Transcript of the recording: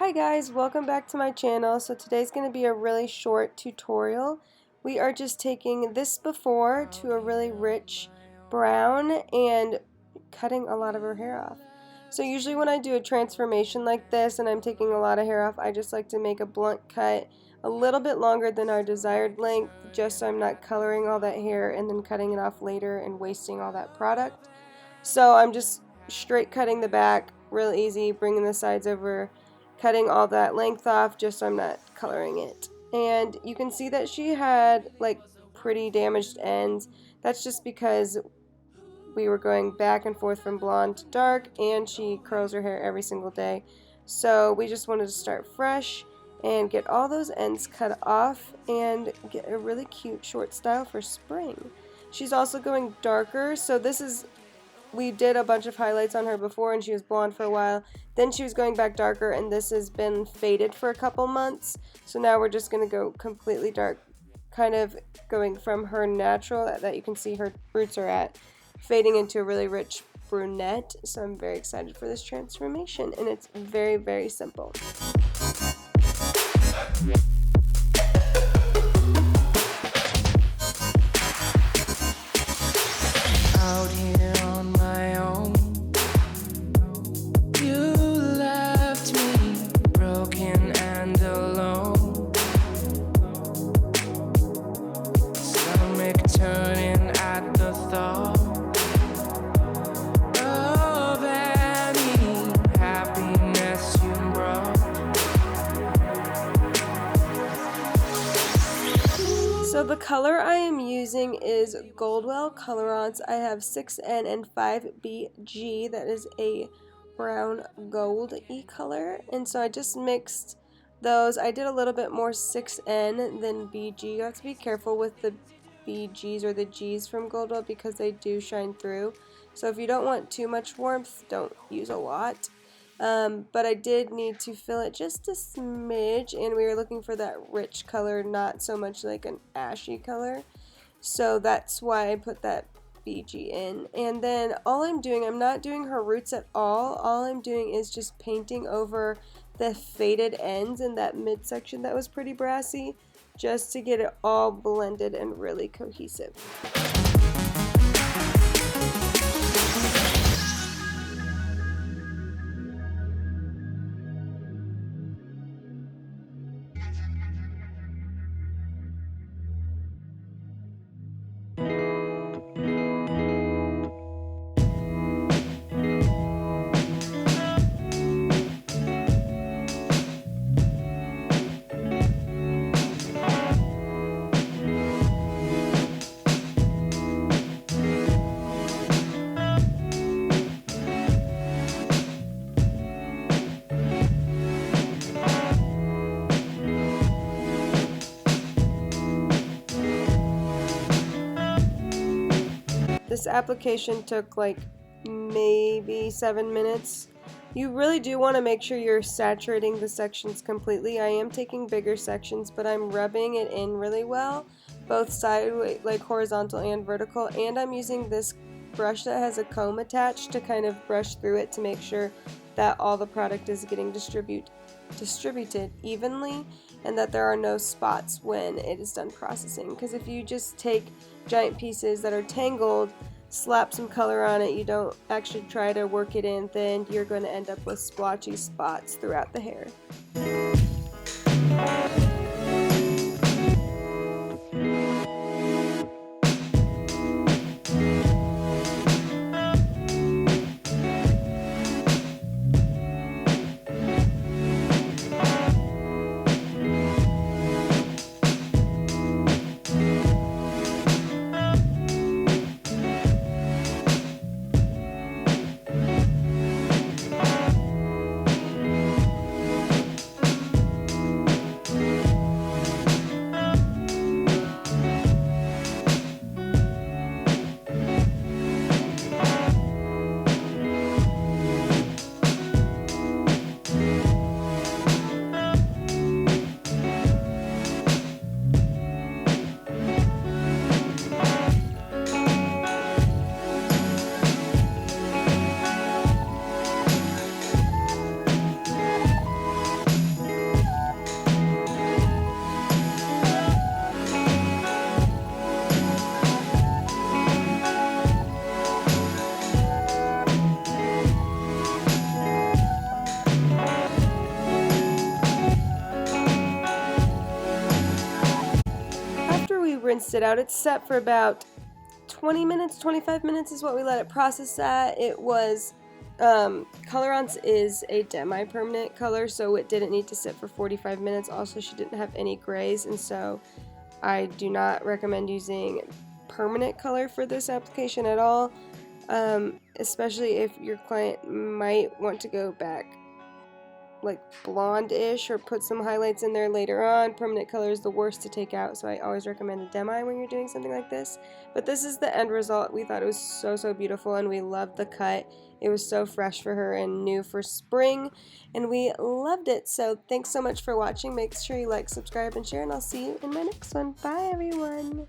Hi guys, welcome back to my channel. So today's going to be a really short tutorial. We are just taking this before to a really rich brown and cutting a lot of her hair off. So usually when I do a transformation like this and I'm taking a lot of hair off, I just like to make a blunt cut a little bit longer than our desired length, just so I'm not coloring all that hair and then cutting it off later and wasting all that product. So I'm just straight cutting the back, real easy, bringing the sides over, cutting all that length off just so I'm not coloring it. And you can see that she had like pretty damaged ends. That's just because we were going back and forth from blonde to dark, and she curls her hair every single day. So we just wanted to start fresh and get all those ends cut off and get a really cute short style for spring. She's also going darker, so we did a bunch of highlights on her before and she was blonde for a while. Then she was going back darker, and this has been faded for a couple months. So now we're just going to go completely dark, kind of going from her natural that you can see her roots are at, fading into a really rich brunette. So I'm very excited for this transformation, and it's very, very simple. Out here on my own, you left me broken and alone. Stomach turning at the thought of any happiness you brought. So the color I am using is Goldwell Colorance. I have 6N and 5BG. That is a brown gold-y color. And so I just mixed those. I did a little bit more 6N than BG. You have to be careful with the BGs or the Gs from Goldwell because they do shine through. So if you don't want too much warmth, don't use a lot. But I did need to fill it just a smidge, and we were looking for that rich color, not so much like an ashy color. So that's why I put that BG in. And then all I'm doing, I'm not doing her roots at all. All I'm doing is just painting over the faded ends in that midsection that was pretty brassy, just to get it all blended and really cohesive. This application took like maybe 7 minutes. You really do want to make sure you're saturating the sections completely. I am taking bigger sections, but I'm rubbing it in really well, both sideways, like horizontal and vertical, and I'm using this brush that has a comb attached to kind of brush through it to make sure that all the product is getting distributed evenly and that there are no spots when it is done processing. Because if you just take giant pieces that are tangled, slap some color on it, you don't actually try to work it in, then you're going to end up with splotchy spots throughout the hair. sit out. It's set for about 20 minutes, 25 minutes is what we let it process at. It was, Colorance is a demi-permanent color, so it didn't need to sit for 45 minutes. Also, she didn't have any grays, and so I do not recommend using permanent color for this application at all, especially if your client might want to go back like blonde-ish or put some highlights in there later on. Permanent color is the worst to take out, so I always recommend a demi when you're doing something like this. But this is the end result. We thought it was so beautiful, and we loved the cut. It was so fresh for her and new for spring, and we loved it. So thanks so much for watching. Make sure you like, subscribe, and share, and I'll see you in my next one. Bye, everyone.